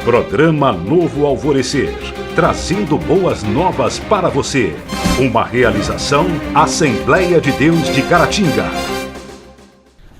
Programa Novo Alvorecer, trazendo boas novas para você. Uma realização Assembleia de Deus de Caratinga.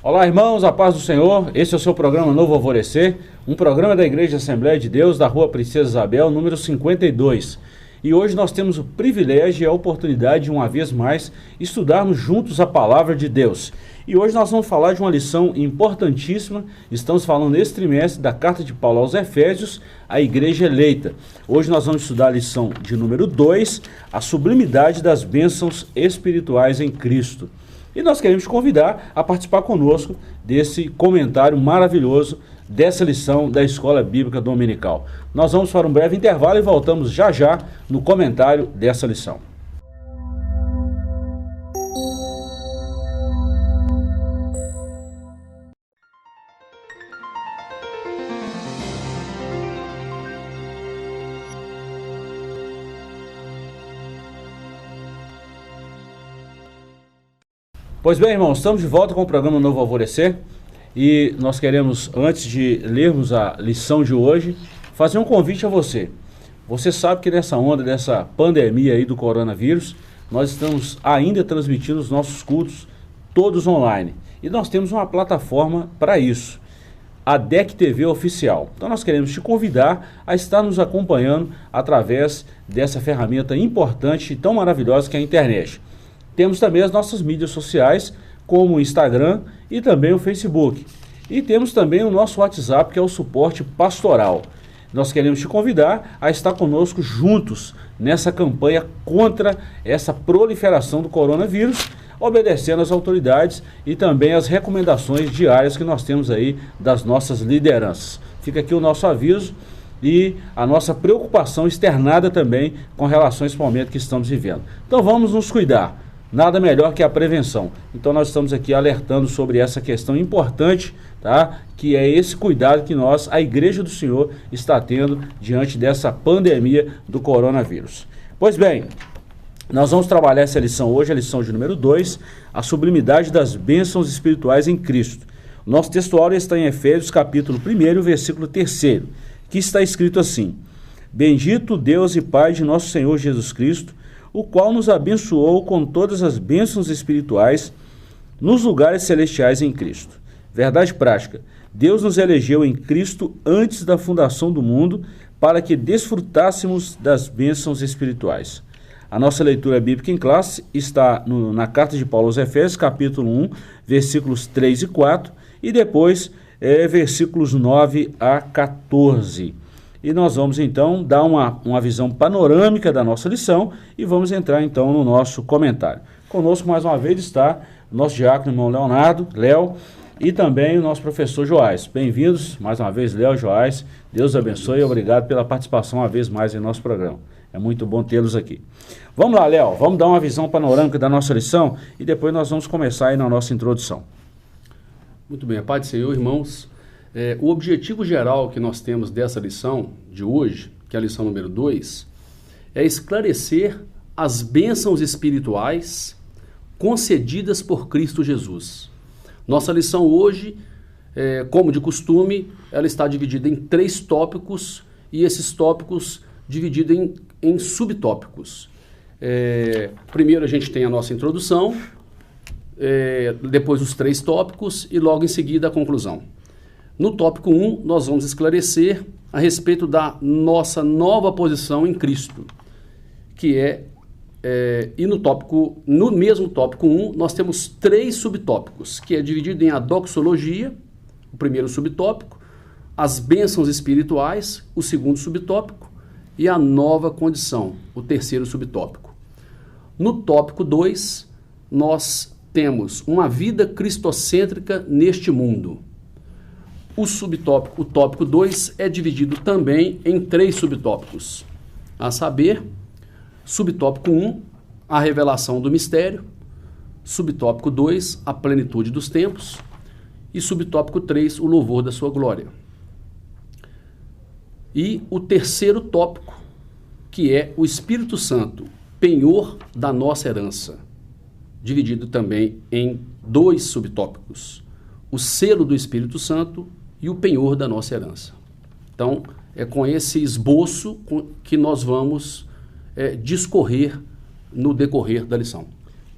Olá, irmãos, a paz do Senhor. Esse é o seu programa Novo Alvorecer, um programa da Igreja Assembleia de Deus da Rua Princesa Isabel, número 52. E hoje nós temos o privilégio e a oportunidade de, uma vez mais, estudarmos juntos a Palavra de Deus. E hoje nós vamos falar de uma lição importantíssima. Estamos falando nesse trimestre da Carta de Paulo aos Efésios, a Igreja Eleita. Hoje nós vamos estudar a lição de número 2, a sublimidade das bênçãos espirituais em Cristo. E nós queremos te convidar a participar conosco desse comentário maravilhoso dessa lição da Escola Bíblica Dominical. Nós vamos para um breve intervalo e voltamos já já no comentário dessa lição. Pois bem, irmãos, estamos de volta com o programa Novo Alvorecer e nós queremos, antes de lermos a lição de hoje, fazer um convite a você. Você sabe que nessa onda dessa pandemia aí do coronavírus, nós estamos ainda transmitindo os nossos cultos todos online. E nós temos uma plataforma para isso, a DEC TV Oficial. Então nós queremos te convidar a estar nos acompanhando através dessa ferramenta importante e tão maravilhosa que é a internet. Temos também as nossas mídias sociais, como o Instagram e também o Facebook. E temos também o nosso WhatsApp, que é o suporte pastoral. Nós queremos te convidar a estar conosco juntos nessa campanha contra essa proliferação do coronavírus, obedecendo às autoridades e também às recomendações diárias que nós temos aí das nossas lideranças. Fica aqui o nosso aviso e a nossa preocupação externada também com relação a esse momento que estamos vivendo. Então vamos nos cuidar. Nada melhor que a prevenção. Então nós estamos aqui alertando sobre essa questão importante, tá? Que é esse cuidado que nós, a Igreja do Senhor, está tendo diante dessa pandemia do coronavírus. Pois bem, nós vamos trabalhar essa lição hoje, a lição de número 2, a sublimidade das bênçãos espirituais em Cristo. O nosso textuário está em Efésios capítulo 1, versículo 3, que está escrito assim: Bendito Deus e Pai de nosso Senhor Jesus Cristo, o qual nos abençoou com todas as bênçãos espirituais nos lugares celestiais em Cristo. Verdade prática: Deus nos elegeu em Cristo antes da fundação do mundo para que desfrutássemos das bênçãos espirituais. A nossa leitura bíblica em classe está na Carta de Paulo aos Efésios, capítulo 1, versículos 3 e 4, e depois versículos 9 a 14. E nós vamos então dar uma visão panorâmica da nossa lição e vamos entrar então no nosso comentário. Conosco mais uma vez está o nosso diácono, irmão Leonardo, Léo, e também o nosso professor Joás. Bem-vindos mais uma vez, Léo e Joás. Deus abençoe e obrigado pela participação uma vez mais em nosso programa. É muito bom tê-los aqui. Vamos lá, Léo, vamos dar uma visão panorâmica da nossa lição e depois nós vamos começar aí na nossa introdução. Muito bem, a paz do Senhor, irmãos. O objetivo geral que nós temos dessa lição de hoje, que é a lição número 2, é esclarecer as bênçãos espirituais concedidas por Cristo Jesus. Nossa lição hoje, como de costume, ela está dividida em 3 tópicos e esses tópicos divididos em subtópicos. Primeiro a gente tem a nossa introdução, depois os 3 tópicos e logo em seguida a conclusão. No tópico 1, nós vamos esclarecer a respeito da nossa nova posição em Cristo, e no mesmo tópico 1, nós temos 3 subtópicos, que é dividido em a doxologia, o primeiro subtópico, as bênçãos espirituais, o segundo subtópico, e a nova condição, o terceiro subtópico. No tópico 2, nós temos uma vida cristocêntrica neste mundo. O tópico 2 é dividido também em 3 subtópicos, a saber, subtópico 1, a revelação do mistério, subtópico 2, a plenitude dos tempos, e subtópico 3, o louvor da sua glória. E o terceiro tópico, que é o Espírito Santo, penhor da nossa herança, dividido também em 2 subtópicos, o selo do Espírito Santo e o penhor da nossa herança. Então, com esse esboço que nós vamos discorrer no decorrer da lição.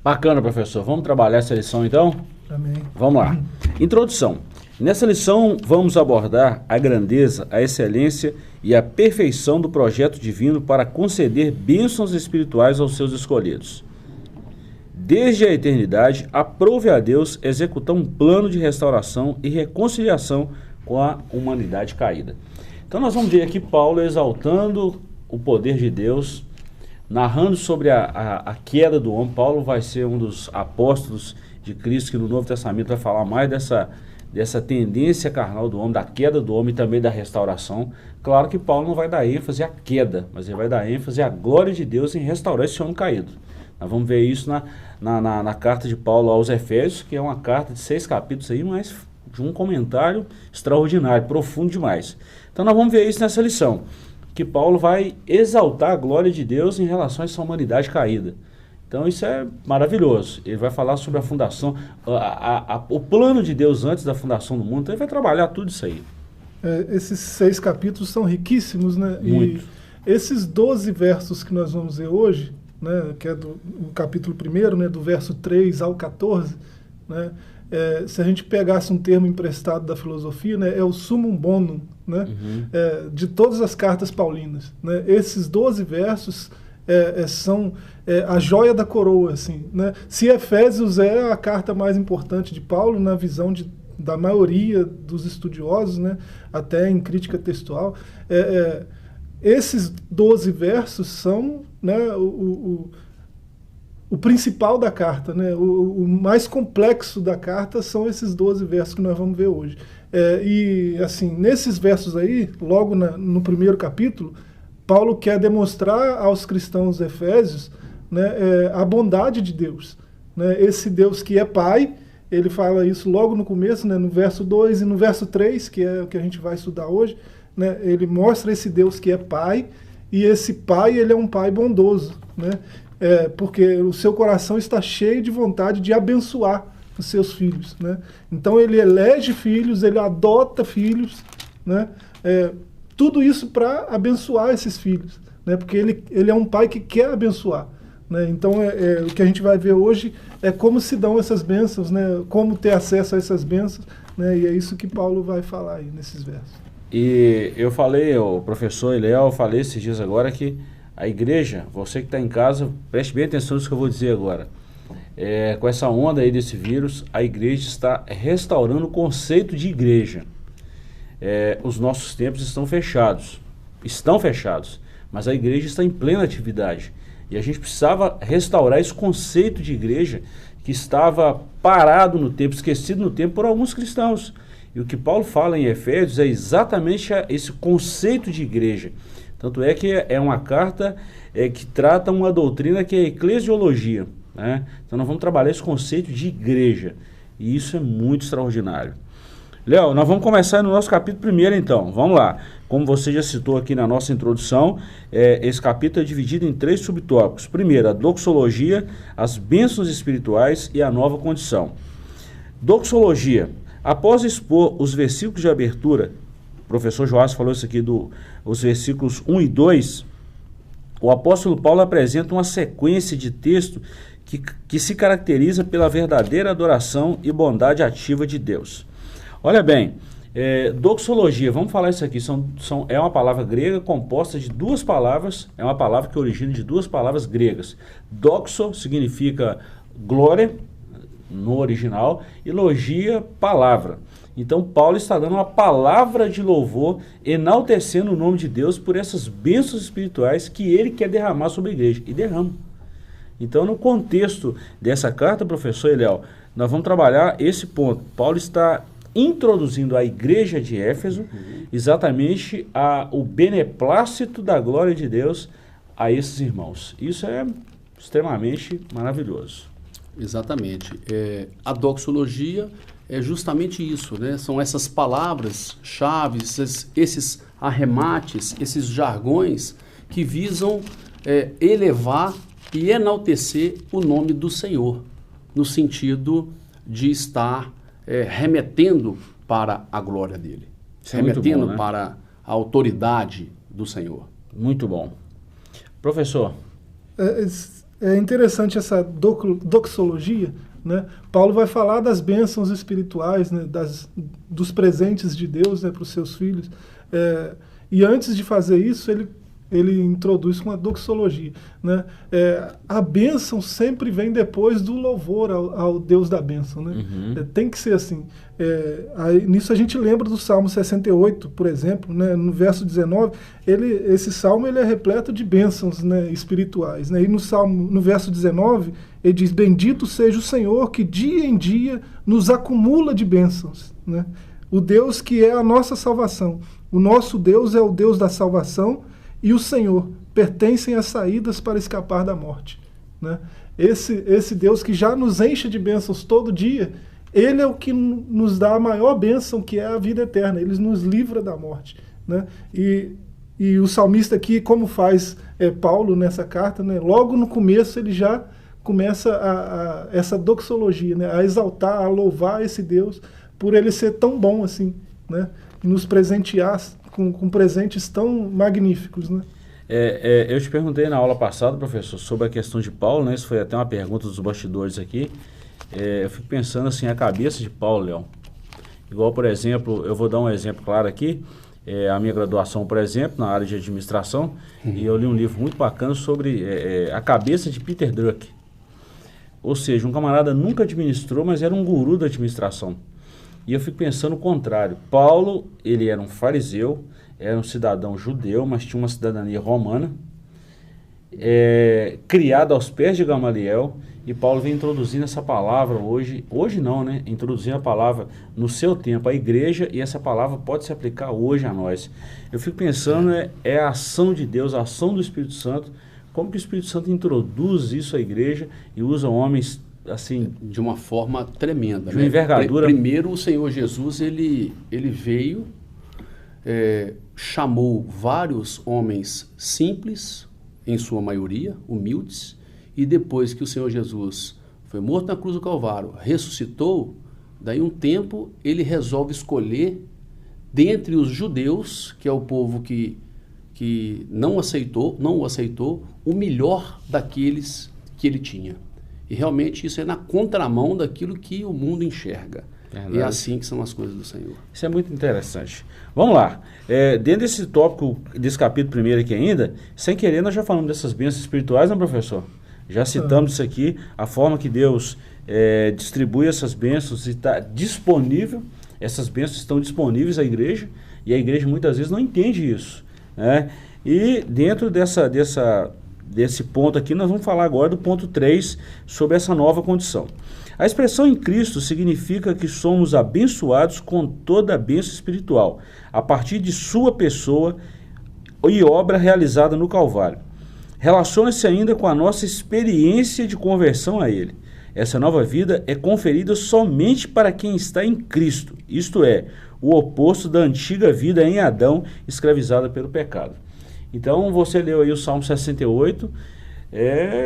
Bacana, professor. Vamos trabalhar essa lição então? Amém. Vamos lá. Introdução. Nessa lição vamos abordar a grandeza, a excelência e a perfeição do projeto divino para conceder bênçãos espirituais aos seus escolhidos. Desde a eternidade, aprove a Deus executar um plano de restauração e reconciliação com a humanidade caída. Então nós vamos ver aqui Paulo exaltando o poder de Deus, narrando sobre a queda do homem. Paulo vai ser um dos apóstolos de Cristo que no Novo Testamento vai falar mais dessa tendência carnal do homem, da queda do homem e também da restauração. Claro que Paulo não vai dar ênfase à queda, mas ele vai dar ênfase à glória de Deus em restaurar esse homem caído. Nós vamos ver isso na carta de Paulo aos Efésios, que é uma carta de 6 capítulos aí, mas de um comentário extraordinário, profundo demais. Então nós vamos ver isso nessa lição, que Paulo vai exaltar a glória de Deus em relação a essa humanidade caída. Então isso é maravilhoso. Ele vai falar sobre a fundação, o plano de Deus antes da fundação do mundo. Então ele vai trabalhar tudo isso aí. Esses 6 capítulos são riquíssimos, né? Muito. E esses 12 versos que nós vamos ver hoje, né, que é do capítulo 1, né, do verso 3 ao 14, né, se a gente pegasse um termo emprestado da filosofia, né, é o summum bonum, né, de todas as cartas paulinas. Né? Esses 12 versos são a joia da coroa. Assim, né? Se Efésios é a carta mais importante de Paulo, na visão da maioria dos estudiosos, né, até em crítica textual, esses 12 versos são, né, o principal da carta, né? O mais complexo da carta são esses 12 versos que nós vamos ver hoje. E assim, nesses versos aí, logo no primeiro capítulo, Paulo quer demonstrar aos cristãos efésios, né, a bondade de Deus. Né? Esse Deus que é Pai, ele fala isso logo no começo, né, no verso 2 e no verso 3, que é o que a gente vai estudar hoje. Né? Ele mostra esse Deus que é Pai, e esse Pai, ele é um Pai bondoso, né? Porque o seu coração está cheio de vontade de abençoar os seus filhos. Né? Então ele elege filhos, ele adota filhos, né? Tudo isso para abençoar esses filhos, né? Porque ele é um pai que quer abençoar. Né? Então o que a gente vai ver hoje é como se dão essas bênçãos, né? Como ter acesso a essas bênçãos, né? E é isso que Paulo vai falar aí nesses versos. E eu falei, o professor Eliel, eu falei esses dias agora que a igreja, você que está em casa, preste bem atenção nisso que eu vou dizer agora. Com essa onda aí desse vírus, a igreja está restaurando o conceito de igreja. Os nossos templos estão fechados, mas a igreja está em plena atividade. E a gente precisava restaurar esse conceito de igreja que estava parado no tempo, esquecido no tempo por alguns cristãos. E o que Paulo fala em Efésios é exatamente esse conceito de igreja. Tanto é que é uma carta que trata uma doutrina que é a eclesiologia. Né? Então nós vamos trabalhar esse conceito de igreja. E isso é muito extraordinário. Léo, nós vamos começar no nosso capítulo 1 então. Vamos lá. Como você já citou aqui na nossa introdução, esse capítulo é dividido em 3 subtópicos. Primeiro, a doxologia, as bênçãos espirituais e a nova condição. Doxologia. Após expor os versículos de abertura, o professor Joás falou isso aqui os versículos 1 e 2, o apóstolo Paulo apresenta uma sequência de texto que se caracteriza pela verdadeira adoração e bondade ativa de Deus. Olha bem, doxologia, vamos falar isso aqui, é uma palavra grega composta de 2 palavras, é uma palavra que origina de 2 palavras gregas. Doxo significa glória, no original, e logia, palavra. Então Paulo está dando uma palavra de louvor, enaltecendo o nome de Deus por essas bênçãos espirituais que ele quer derramar sobre a igreja, e derrama. Então no contexto dessa carta, professor Eliel, nós vamos trabalhar esse ponto. Paulo está introduzindo a igreja de Éfeso exatamente o beneplácito da glória de Deus a esses irmãos. Isso é extremamente maravilhoso. Exatamente. A doxologia é justamente isso, né? São essas palavras-chave, esses arremates, esses jargões que visam elevar e enaltecer o nome do Senhor, no sentido de estar remetendo para a glória dele, Isso remetendo é muito bom, né? para a autoridade do Senhor. Muito bom. Professor. É interessante essa doxologia, né? Paulo vai falar das bênçãos espirituais, né? Dos presentes de Deus, né? Para os seus filhos. E antes de fazer isso, ele introduz com a doxologia, né? A bênção sempre vem depois do louvor ao Deus da bênção, né? Tem que ser assim. Nisso a gente lembra do Salmo 68, por exemplo, né? No verso 19, esse salmo ele é repleto de bênçãos, né? Espirituais, né? E no verso 19, ele diz: bendito seja o Senhor que dia em dia nos acumula de bênçãos, né? O Deus que é a nossa salvação. O nosso Deus é o Deus da salvação, e o Senhor pertencem às saídas para escapar da morte, né? Esse Deus que já nos enche de bênçãos todo dia, ele é o que nos dá a maior bênção, que é a vida eterna. Ele nos livra da morte, né? E o salmista aqui, como faz Paulo nessa carta, né? Logo no começo ele já começa essa doxologia, né? A exaltar, a louvar esse Deus por ele ser tão bom assim, né? E nos presentear com presentes tão magníficos, né? Eu te perguntei na aula passada, professor, sobre a questão de Paulo, né? Isso foi até uma pergunta dos bastidores aqui. Eu fico pensando assim, a cabeça de Paulo, Léo. Igual, por exemplo, eu vou dar um exemplo claro aqui. A minha graduação, por exemplo, na área de administração, e eu li um livro muito bacana sobre a cabeça de Peter Drucker. Ou seja, um camarada nunca administrou, mas era um guru da administração. E eu fico pensando o contrário. Paulo, ele era um fariseu, era um cidadão judeu, mas tinha uma cidadania romana, criado aos pés de Gamaliel, e Paulo vem introduzindo essa palavra hoje não, né? Introduzindo a palavra no seu tempo à igreja, e essa palavra pode se aplicar hoje a nós. Eu fico pensando, a ação de Deus, a ação do Espírito Santo, como que o Espírito Santo introduz isso à igreja e usa homens assim, de uma forma tremenda, de uma envergadura. Primeiro, o Senhor Jesus, ele veio, chamou vários homens simples, em sua maioria, humildes, e depois que o Senhor Jesus foi morto na cruz do Calvário, ressuscitou, daí um tempo ele resolve escolher dentre os judeus, que é o povo que não o aceitou, o melhor daqueles que ele tinha. E realmente isso é na contramão daquilo que o mundo enxerga. Verdade. E é assim que são as coisas do Senhor. Isso é muito interessante. Vamos lá. Dentro desse tópico, desse capítulo primeiro aqui ainda, sem querer nós já falamos dessas bênçãos espirituais, não, professor? Já citamos isso aqui, a forma que Deus distribui essas bênçãos e está disponível. Essas bênçãos estão disponíveis à igreja, e a igreja muitas vezes não entende isso, né? E dentro desse ponto aqui, nós vamos falar agora do ponto 3, sobre essa nova condição. A expressão em Cristo significa que somos abençoados com toda a bênção espiritual, a partir de sua pessoa e obra realizada no Calvário. Relaciona-se ainda com a nossa experiência de conversão a Ele. Essa nova vida é conferida somente para quem está em Cristo, isto é, o oposto da antiga vida em Adão, escravizada pelo pecado. Então, você leu aí o Salmo 68,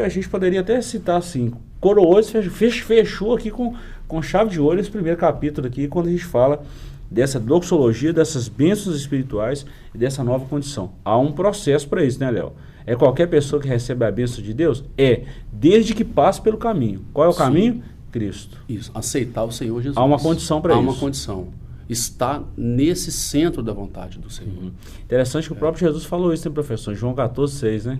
a gente poderia até citar assim, coroou, fechou aqui com chave de ouro esse primeiro capítulo aqui, quando a gente fala dessa doxologia, dessas bênçãos espirituais e dessa nova condição. Há um processo para isso, né, Léo? É qualquer pessoa que recebe a bênção de Deus? Desde que passe pelo caminho. Qual é o caminho? Cristo. Isso, aceitar o Senhor Jesus. Há uma condição para isso. Há uma condição. Está nesse centro da vontade do Senhor. Interessante que o próprio Jesus falou isso, né, professor? João 14,6, né?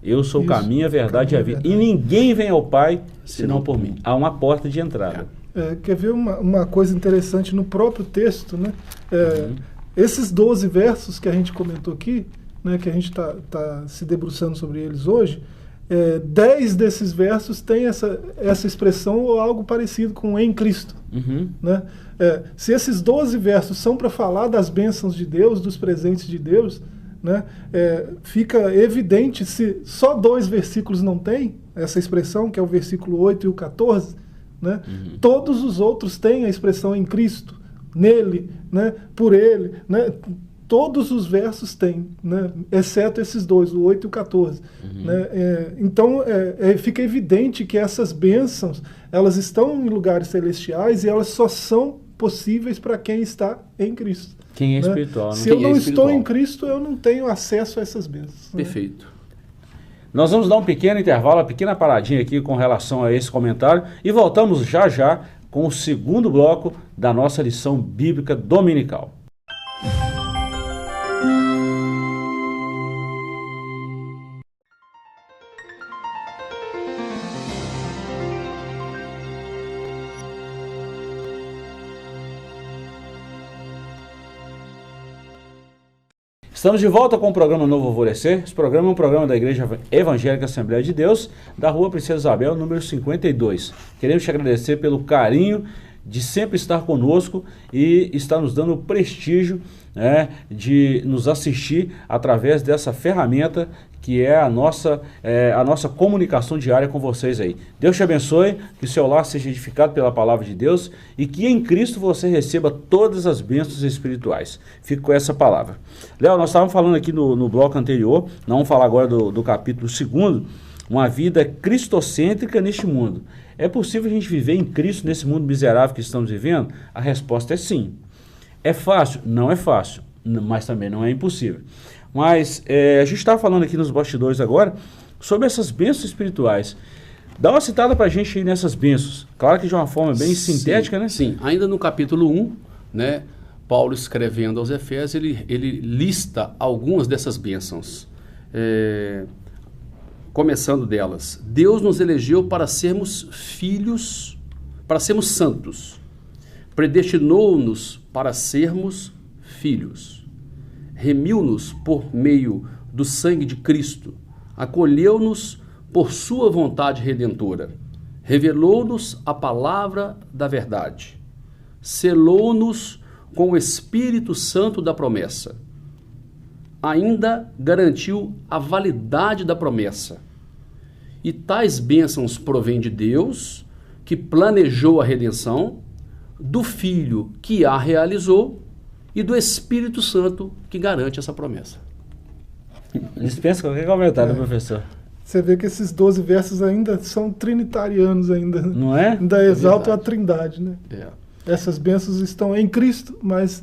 Eu sou o caminho, a verdade e a vida. E ninguém vem ao Pai senão por mim. Há uma porta de entrada. Quer ver uma coisa interessante no próprio texto, né? Esses 12 versos que a gente comentou aqui, né, que a gente tá se debruçando sobre eles hoje, 10 desses versos têm essa expressão ou algo parecido com em Cristo. Né? Se esses 12 versos são para falar das bênçãos de Deus, dos presentes de Deus, né, fica evidente, se só 2 versículos não tem essa expressão, que é o versículo 8 e o 14, né, todos os outros têm a expressão em Cristo, nele, né, por ele, né, todos os versos têm, né, exceto esses 2, o 8 e o 14. Né? Então, fica evidente que essas bênçãos, elas estão em lugares celestiais e elas só são possíveis para quem está em Cristo. Quem é né? espiritual, né? Se eu Quem é não espiritual. estou em Cristo, eu não tenho acesso a essas bênçãos. né? Perfeito. Nós vamos dar um pequeno intervalo, uma pequena paradinha aqui com relação a esse comentário e voltamos já já com o segundo bloco da nossa lição bíblica dominical. Estamos de volta com o programa Novo Alvorecer. Esse programa é um programa da Igreja Evangélica Assembleia de Deus, da Rua Princesa Isabel, número 52. Queremos te agradecer pelo carinho de sempre estar conosco e estar nos dando o prestígio, né, de nos assistir através dessa ferramenta que é a nossa comunicação diária com vocês aí. Deus te abençoe, que o seu lar seja edificado pela palavra de Deus e que em Cristo você receba todas as bênçãos espirituais. Fico com essa palavra. Léo, nós estávamos falando aqui no bloco anterior, nós vamos falar agora do capítulo 2, uma vida cristocêntrica neste mundo. É possível a gente viver em Cristo nesse mundo miserável que estamos vivendo? A resposta é sim. É fácil? Não é fácil, mas também não é impossível. Mas a gente estava falando aqui nos bastidores agora sobre essas bênçãos espirituais. Dá uma citada para a gente aí nessas bênçãos. Claro que de uma forma bem sintética, né? Sim, ainda no capítulo 1, né, Paulo escrevendo aos Efésios, ele lista algumas dessas bênçãos. Começando delas. Deus nos elegeu para sermos filhos, para sermos santos. Predestinou-nos para sermos filhos. Remiu-nos por meio do sangue de Cristo, acolheu-nos por sua vontade redentora, revelou-nos a palavra da verdade, selou-nos com o Espírito Santo da promessa, ainda garantiu a validade da promessa. E tais bênçãos provêm de Deus, que planejou a redenção, do Filho que a realizou, e do Espírito Santo que garante essa promessa. Dispensa qualquer comentário, professor. Você vê que esses 12 versos ainda são trinitarianos ainda. Não é? Ainda exaltam a trindade, né? É. Essas bênçãos estão em Cristo, mas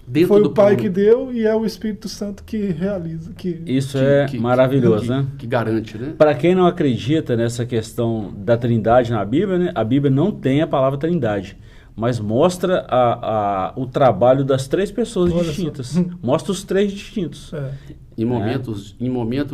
Dentro foi do o Pai plano que deu e é o Espírito Santo que realiza. Isso é maravilhoso, né? que garante, né? Para quem não acredita nessa questão da trindade na Bíblia, né, a Bíblia não tem a palavra trindade, mas mostra o trabalho das três pessoas distintas. Mostra os três distintos. Em momentos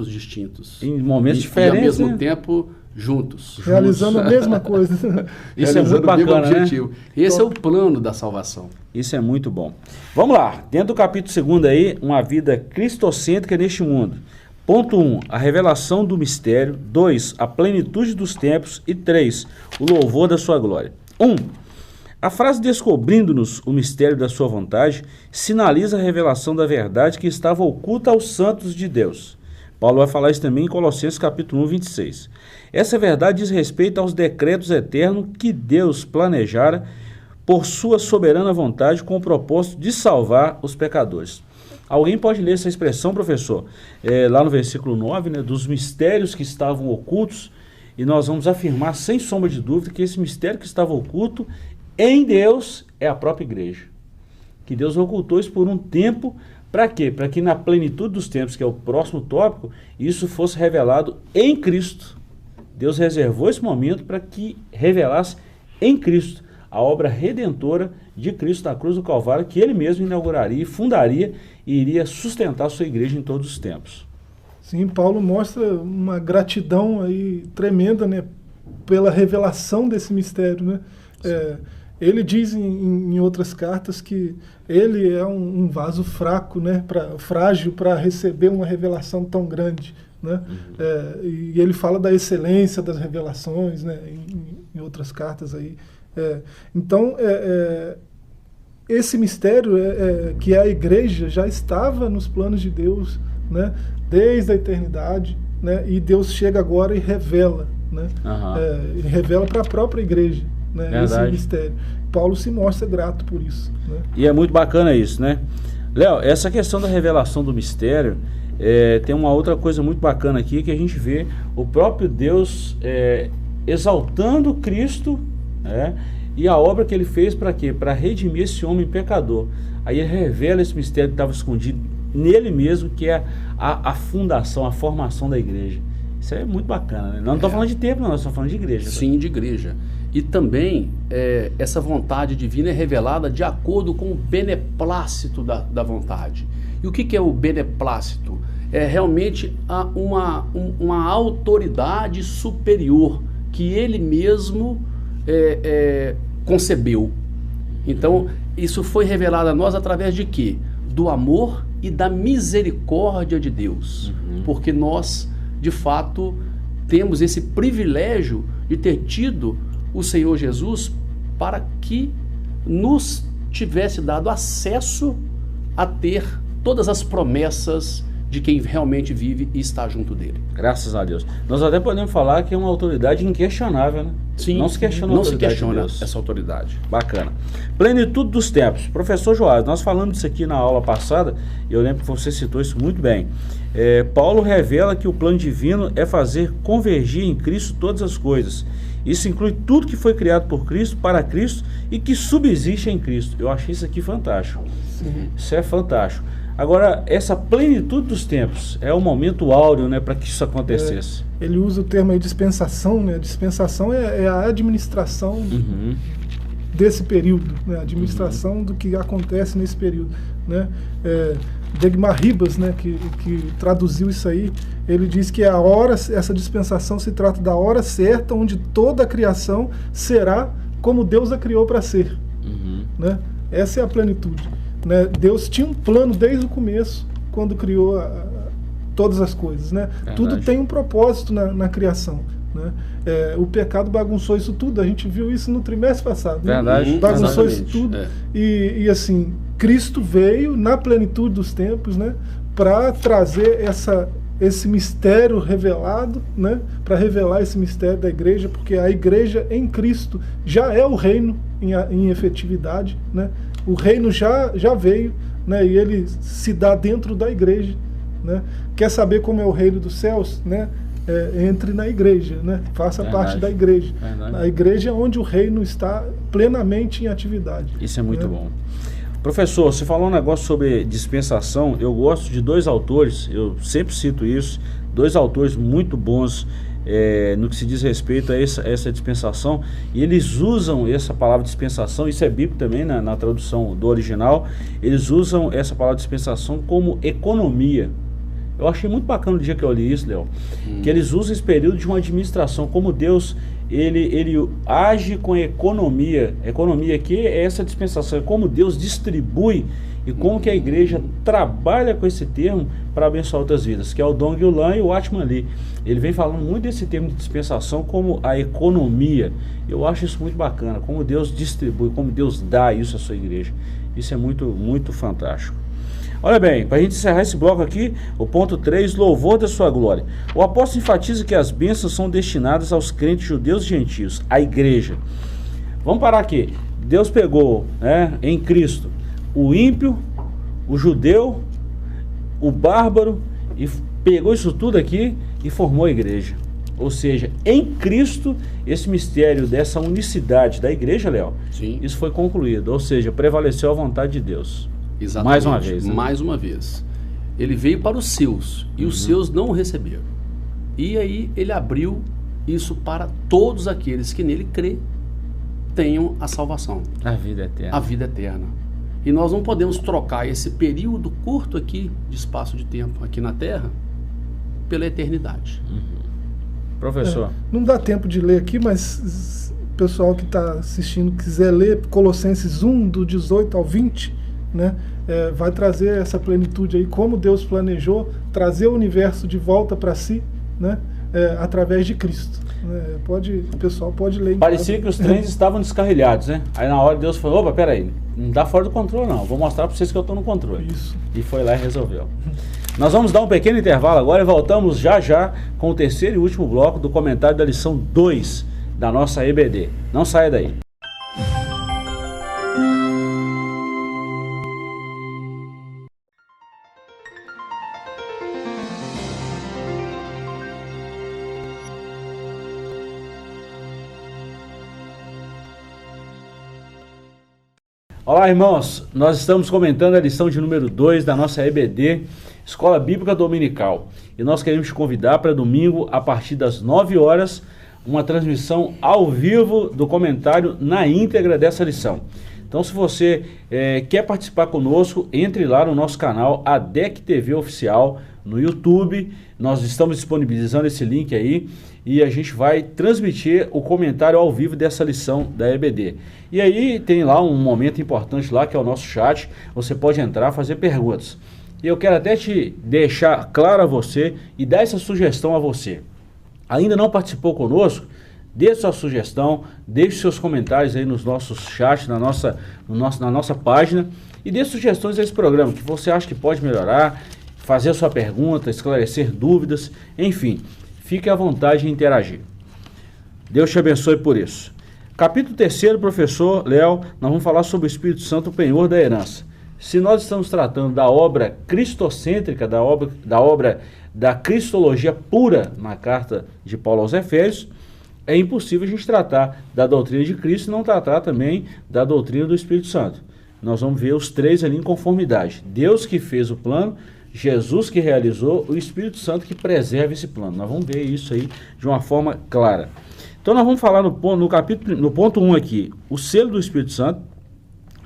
distintos. Em momentos diferentes. E ao mesmo né? tempo juntos. Realizando a mesma coisa. Isso é muito bacana, né? objetivo. Esse é o plano da salvação. Isso é muito bom. Vamos lá. Dentro do capítulo 2 aí, uma vida cristocêntrica neste mundo. Ponto 1, a revelação do mistério. 2, a plenitude dos tempos. E 3, o louvor da sua glória. 1. A frase descobrindo-nos o mistério da sua vontade sinaliza a revelação da verdade que estava oculta aos santos de Deus. Paulo vai falar isso também em Colossenses capítulo 1, 26. Essa verdade diz respeito aos decretos eternos que Deus planejara por sua soberana vontade com o propósito de salvar os pecadores. Alguém pode ler essa expressão, professor? Lá no versículo 9, né, dos mistérios que estavam ocultos, e nós vamos afirmar sem sombra de dúvida que esse mistério que estava oculto em Deus é a própria igreja. Que Deus ocultou isso por um tempo, para quê? Para que na plenitude dos tempos, que é o próximo tópico, isso fosse revelado em Cristo. Deus reservou esse momento para que revelasse em Cristo a obra redentora de Cristo na cruz do Calvário, que ele mesmo inauguraria, fundaria e iria sustentar a sua igreja em todos os tempos. Sim, Paulo mostra uma gratidão aí tremenda, né, pela revelação desse mistério, né? Ele diz em outras cartas que ele é um vaso fraco, né, frágil para receber uma revelação tão grande, né? E ele fala da excelência das revelações, né, em outras cartas aí. Então, esse mistério que é a igreja já estava nos planos de Deus, né, desde a eternidade, né, e Deus chega agora e revela, né, revela para a própria igreja, né, esse mistério. Paulo se mostra grato por isso, né? E é muito bacana isso, né? Léo, essa questão da revelação do mistério, tem uma outra coisa muito bacana aqui, que a gente vê o próprio Deus exaltando Cristo, E a obra que ele fez para quê? Para redimir esse homem pecador. Aí ele revela esse mistério que estava escondido nele mesmo, que é a fundação, a formação da igreja. Isso é muito bacana, né? Nós não estamos falando de templo, nós estamos falando de igreja. Sim, de igreja. E também essa vontade divina é revelada de acordo com o beneplácito da vontade. E o que é o beneplácito? É realmente uma autoridade superior que ele mesmo concebeu. Então, isso foi revelado a nós através de quê? Do amor e da misericórdia de Deus. Porque nós, de fato, temos esse privilégio de ter tido o Senhor Jesus para que nos tivesse dado acesso a ter todas as promessas de quem realmente vive e está junto dele. Graças a Deus. Nós até podemos falar que é uma autoridade inquestionável, né? Sim, não se questiona, não se questiona de Deus. Essa autoridade. Bacana. Plenitude dos tempos. Professor Joás, nós falamos disso aqui na aula passada, e eu lembro que você citou isso muito bem. Paulo revela que o plano divino é fazer convergir em Cristo todas as coisas. Isso inclui tudo que foi criado por Cristo, para Cristo e que subsiste em Cristo. Eu achei isso aqui fantástico. Sim. Isso é fantástico. Agora, essa plenitude dos tempos é o momento áureo, né, para que isso acontecesse. Ele usa o termo aí dispensação, né? Dispensação é a administração desse período, né? A administração do que acontece nesse período, né? Degmar Ribas, né, que traduziu isso aí, ele diz que a hora, essa dispensação se trata da hora certa onde toda a criação será como Deus a criou para ser, né? Essa é a plenitude, né? Deus tinha um plano desde o começo, quando criou todas as coisas, né? Tudo tem um propósito na criação, né? O pecado bagunçou isso tudo, a gente viu isso no trimestre passado, né? Bagunçou isso tudo, e assim, Cristo veio na plenitude dos tempos, né, para trazer esse mistério revelado, né, para revelar esse mistério da igreja, porque a igreja em Cristo já é o reino em efetividade, né? O reino já veio, né, e ele se dá dentro da igreja, né? Quer saber como é o reino dos céus, né? Entre na igreja, né? Faça parte da igreja. A igreja é onde o reino está plenamente em atividade. Isso é muito bom. Professor, você falou um negócio sobre dispensação. Eu gosto de dois autores, eu sempre cito isso, dois autores muito bons no que se diz respeito a essa dispensação, e eles usam essa palavra dispensação, isso é bíblico também na tradução do original, eles usam essa palavra dispensação como economia. Eu achei muito bacana o dia que eu li isso, Léo, que eles usam esse período de uma administração, como Deus, ele age com economia. Economia aqui é essa dispensação, é como Deus distribui e como que a igreja trabalha com esse termo para abençoar outras vidas, que é o Dong Yulan e o Watchman Lee. Ele vem falando muito desse termo de dispensação como a economia. Eu acho isso muito bacana, como Deus distribui, como Deus dá isso à sua igreja. Isso é muito, muito fantástico. Olha bem, para a gente encerrar esse bloco aqui, o ponto 3, louvor da sua glória. O apóstolo enfatiza que as bênçãos são destinadas aos crentes judeus e gentios, à igreja. Vamos parar aqui. Deus pegou, né, em Cristo o ímpio, o judeu, o bárbaro, e pegou isso tudo aqui e formou a igreja. Ou seja, em Cristo, esse mistério dessa unicidade da igreja, Léo, isso foi concluído. Ou seja, prevaleceu a vontade de Deus. Exatamente. Mais uma vez, né? Mais uma vez. Ele veio para os seus, e os seus não o receberam. E aí ele abriu isso para todos aqueles que nele crê, tenham a salvação. A vida eterna. A vida eterna. E nós não podemos trocar esse período curto aqui, de espaço de tempo aqui na Terra, pela eternidade. Professor. Não dá tempo de ler aqui, mas o pessoal que está assistindo quiser ler Colossenses 1, do 18 ao 20, né, vai trazer essa plenitude aí, como Deus planejou trazer o universo de volta para si, né, através de Cristo. O pessoal pode ler. Parecia que os trens estavam descarrilhados, né? Aí na hora Deus falou, opa, peraí, não está fora do controle não, vou mostrar para vocês que eu estou no controle. Isso. E foi lá e resolveu. Nós vamos dar um pequeno intervalo agora e voltamos já com o terceiro e último bloco do comentário da lição 2 da nossa EBD. Não saia daí. Olá, irmãos. Nós estamos comentando a lição de número 2 da nossa EBD, Escola Bíblica Dominical. E nós queremos te convidar para domingo, a partir das 9 horas, uma transmissão ao vivo do comentário na íntegra dessa lição. Então, se você quer participar conosco, entre lá no nosso canal ADEC TV Oficial no YouTube. Nós estamos disponibilizando esse link aí e a gente vai transmitir o comentário ao vivo dessa lição da EBD. E aí tem lá um momento importante lá, que é o nosso chat. Você pode entrar, fazer perguntas. E eu quero até te deixar claro a você e dar essa sugestão a você. Ainda não participou conosco? Deixe sua sugestão, deixe seus comentários aí nos nossos chats, na nossa página, e dê sugestões a esse programa que você acha que pode melhorar, fazer a sua pergunta, esclarecer dúvidas, enfim, fique à vontade de interagir. Deus te abençoe por isso. Capítulo 3, professor Léo, nós vamos falar sobre o Espírito Santo, o penhor da herança. Se nós estamos tratando da obra cristocêntrica, da obra da cristologia pura na carta de Paulo aos Efésios, é impossível a gente tratar da doutrina de Cristo e não tratar também da doutrina do Espírito Santo. Nós vamos ver os três ali em conformidade. Deus que fez o plano, Jesus que realizou, o Espírito Santo que preserva esse plano. Nós vamos ver isso aí de uma forma clara. Então nós vamos falar no ponto 1 aqui, o selo do Espírito Santo.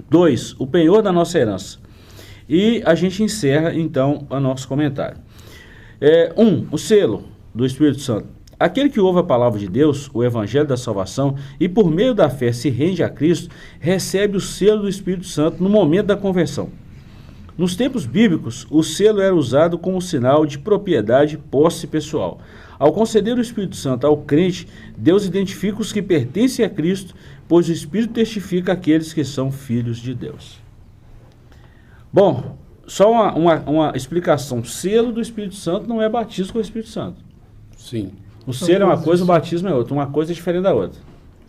2, o penhor da nossa herança. E a gente encerra então o nosso comentário. 1, o selo do Espírito Santo. Aquele que ouve a palavra de Deus, o evangelho da salvação, e por meio da fé se rende a Cristo, recebe o selo do Espírito Santo no momento da conversão. Nos tempos bíblicos, o selo era usado como sinal de propriedade e posse pessoal. Ao conceder o Espírito Santo ao crente, Deus identifica os que pertencem a Cristo, pois o Espírito testifica aqueles que são filhos de Deus. Bom, só uma explicação. Selo do Espírito Santo não é batismo com o Espírito Santo. Sim. O selo é uma coisa, o batismo é outra. Uma coisa é diferente da outra.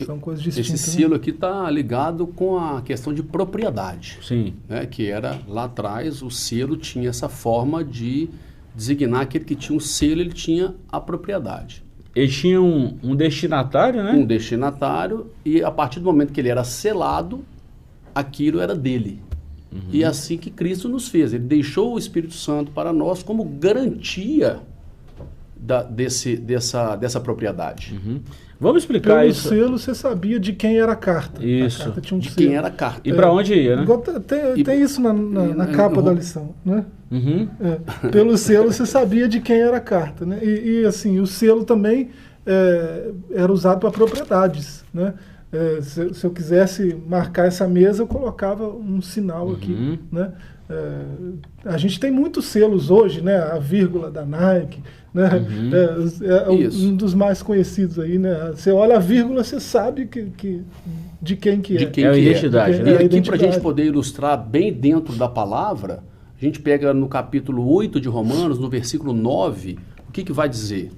São coisas distintas. Esse selo aqui está ligado com a questão de propriedade. Sim. Né, que era, lá atrás, o selo tinha essa forma de designar aquele que tinha um selo, ele tinha a propriedade. Ele tinha um destinatário, né? Um destinatário, e a partir do momento que ele era selado, aquilo era dele. Uhum. E é assim que Cristo nos fez. Ele deixou o Espírito Santo para nós como garantia dessa propriedade. Uhum. Vamos explicar Pelo isso. Pelo selo você sabia de quem era a carta. Isso. A carta tinha um de selo. quem era a carta. E para onde ia, né? Tem isso na capa da lição, né? Uhum. Pelo selo você sabia de quem era a carta, né? E assim, o selo também era usado para propriedades, né? Se eu quisesse marcar essa mesa, eu colocava um sinal aqui, né? A gente tem muitos selos hoje, né? A vírgula da Nike, né? Um dos mais conhecidos aí, né? Você olha a vírgula, você sabe de quem que é. De quem é a que identidade, é. né? E aqui, para a gente poder ilustrar bem dentro da palavra, a gente pega no capítulo 8 de Romanos, no versículo 9, o que vai dizer?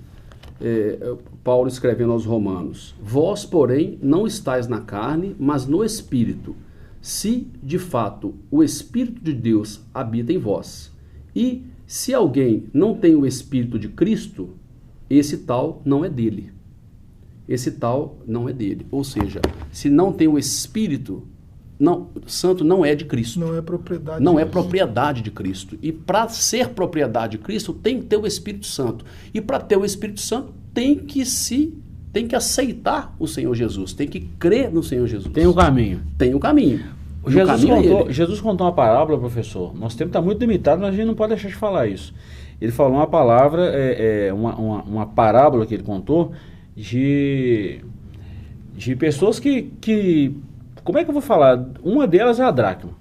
Paulo escrevendo aos Romanos: Vós, porém, não estáis na carne, mas no Espírito, se, de fato, o Espírito de Deus habita em vós. E, se alguém não tem o Espírito de Cristo, esse tal não é dele. Esse tal não é dele. Ou seja, se não tem o Espírito Santo, não é de Cristo. Não é propriedade. Não é propriedade de Cristo. E para ser propriedade de Cristo, tem que ter o Espírito Santo. E para ter o Espírito Santo, tem que aceitar o Senhor Jesus, tem que crer no Senhor Jesus. Tem o caminho. Tem o caminho. Jesus contou uma parábola, professor. Nosso tempo está muito limitado, mas a gente não pode deixar de falar isso. Ele falou uma palavra, uma parábola que ele contou de pessoas que... Como é que eu vou falar? Uma delas é a dracma.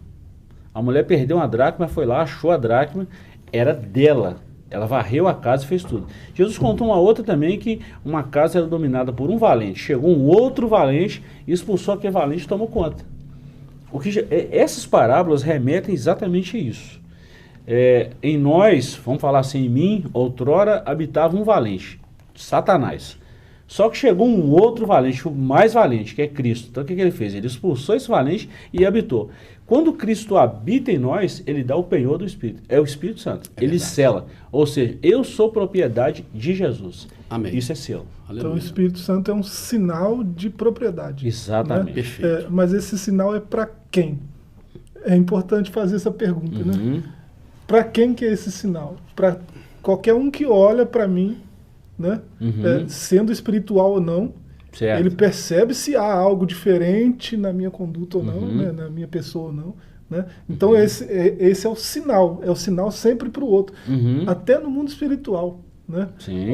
A mulher perdeu uma dracma, foi lá, achou a dracma, era dela. Ela varreu a casa e fez tudo. Jesus contou uma outra também, que uma casa era dominada por um valente. Chegou um outro valente, expulsou aquele valente e tomou conta. Essas parábolas remetem exatamente a isso. Em nós, vamos falar assim, em mim, outrora habitava um valente, Satanás. Só que chegou um outro valente, o mais valente, que é Cristo. Então o que ele fez? Ele expulsou esse valente e habitou. Quando Cristo habita em nós, ele dá o penhor do Espírito. É o Espírito Santo. Ele sela. Ou seja, eu sou propriedade de Jesus. Amém. Isso é selo. Então o Espírito Santo é um sinal de propriedade. Exatamente. Né? Perfeito. Mas esse sinal é para quem? É importante fazer essa pergunta, né? Para quem que é esse sinal? Para qualquer um que olha para mim, né? Sendo espiritual ou não, Certo. ele percebe se há algo diferente na minha conduta ou não, né? Na minha pessoa ou não. Né? Então esse é o sinal sempre para o outro, até no mundo espiritual. Né? Sim.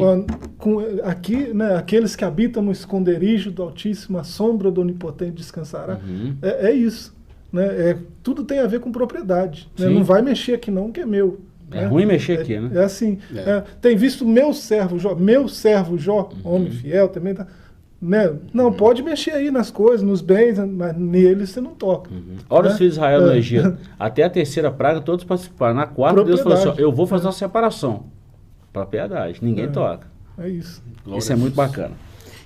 Aqui, né, aqueles que habitam no esconderijo do Altíssimo, a sombra do Onipotente descansará. É isso. Né? Tudo tem a ver com propriedade. Né? Não vai mexer aqui não, que é meu. É ruim mexer aqui, né? É assim. Tem visto meu servo Jó, homem fiel também. Tá, né? Não, pode mexer aí nas coisas, nos bens, mas neles você não toca. Olha né? os filhos de Israel no Egito. Até a terceira praga, todos participaram. Na quarta, Deus falou assim: eu vou fazer uma separação. Propriedade, ninguém toca. É isso. Isso é muito bacana.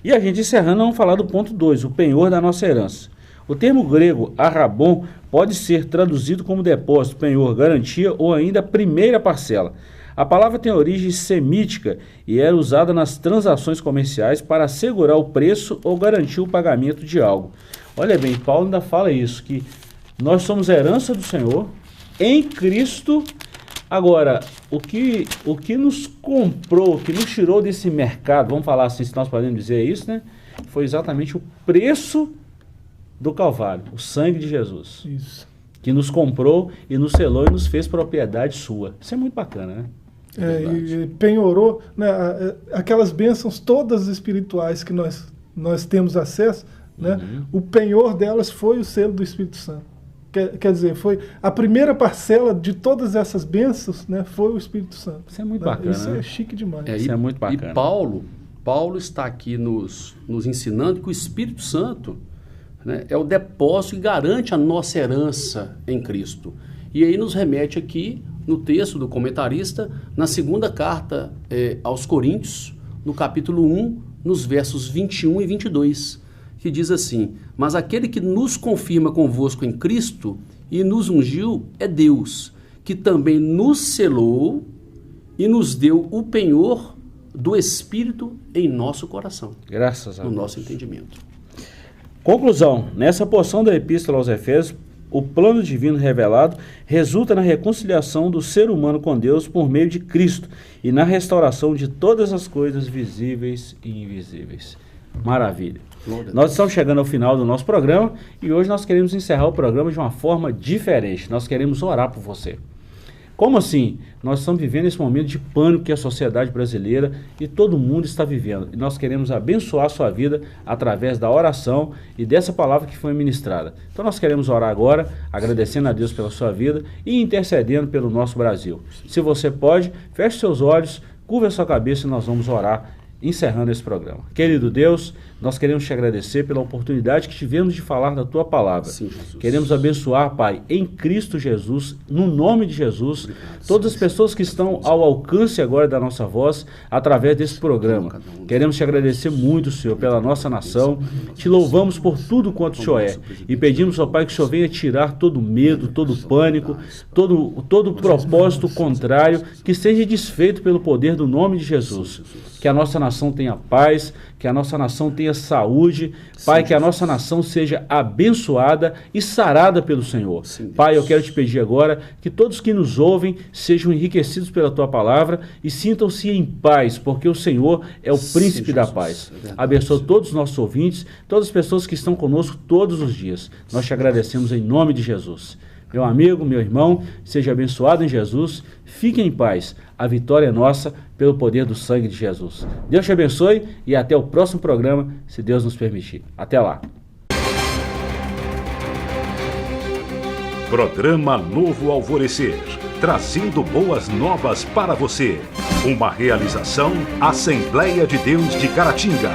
E a gente encerrando, vamos falar do ponto 2, o penhor da nossa herança. O termo grego arrabon pode ser traduzido como depósito, penhor, garantia ou ainda primeira parcela. A palavra tem origem semítica e era usada nas transações comerciais para assegurar o preço ou garantir o pagamento de algo. Olha bem, Paulo ainda fala isso, que nós somos herança do Senhor em Cristo. Agora, o que nos comprou, o que nos tirou desse mercado, vamos falar assim, se nós podemos dizer isso, né? Foi exatamente o preço do Calvário, o sangue de Jesus. Isso. Que nos comprou e nos selou e nos fez propriedade sua. Isso é muito bacana, né? E penhorou, né, aquelas bênçãos todas espirituais que nós temos acesso, né? O penhor delas foi o selo do Espírito Santo. Quer dizer, foi a primeira parcela de todas essas bênçãos, né, foi o Espírito Santo. Isso é muito bacana. Isso né? é chique demais. Isso é muito bacana. E Paulo está aqui nos ensinando que o Espírito Santo, né, é o depósito que garante a nossa herança em Cristo. E aí nos remete aqui no texto do comentarista, na segunda carta aos Coríntios, no capítulo 1, nos versos 21 e 22, que diz assim: mas aquele que nos confirma convosco em Cristo e nos ungiu é Deus, que também nos selou e nos deu o penhor do Espírito em nosso coração. Graças a Deus. No nosso entendimento. Conclusão: nessa porção da Epístola aos Efésios, o plano divino revelado resulta na reconciliação do ser humano com Deus por meio de Cristo e na restauração de todas as coisas visíveis e invisíveis. Maravilha. Nós estamos chegando ao final do nosso programa e hoje nós queremos encerrar o programa de uma forma diferente. Nós queremos orar por você. Como assim? Nós estamos vivendo esse momento de pânico que a sociedade brasileira e todo mundo está vivendo. E nós queremos abençoar a sua vida através da oração e dessa palavra que foi ministrada. Então nós queremos orar agora, agradecendo a Deus pela sua vida e intercedendo pelo nosso Brasil. Se você pode, feche seus olhos, curva a sua cabeça e nós vamos orar, encerrando esse programa. Querido Deus, nós queremos te agradecer pela oportunidade que tivemos de falar da tua palavra. Sim, Jesus. Queremos abençoar, Pai, em Cristo Jesus, no nome de Jesus, todas as pessoas que estão ao alcance agora da nossa voz, através desse programa. Queremos te agradecer muito, Senhor, pela nossa nação. Te louvamos por tudo quanto o Senhor é. E pedimos, ó Pai, que o Senhor venha tirar todo medo, todo pânico, todo propósito contrário, que seja desfeito pelo poder do nome de Jesus. Que a nossa nação tenha paz, que a nossa nação tenha saúde, Pai, que a nossa nação seja abençoada e sarada pelo Senhor. Pai, eu quero te pedir agora que todos que nos ouvem sejam enriquecidos pela tua palavra e sintam-se em paz, porque o Senhor é o príncipe da paz. Abençoa todos os nossos ouvintes, todas as pessoas que estão conosco todos os dias. Nós te agradecemos em nome de Jesus. Meu amigo, meu irmão, seja abençoado em Jesus, fique em paz. A vitória é nossa pelo poder do sangue de Jesus. Deus te abençoe e até o próximo programa, se Deus nos permitir. Até lá. Programa Novo Alvorecer, trazendo boas novas para você. Uma realização Assembleia de Deus de Caratinga.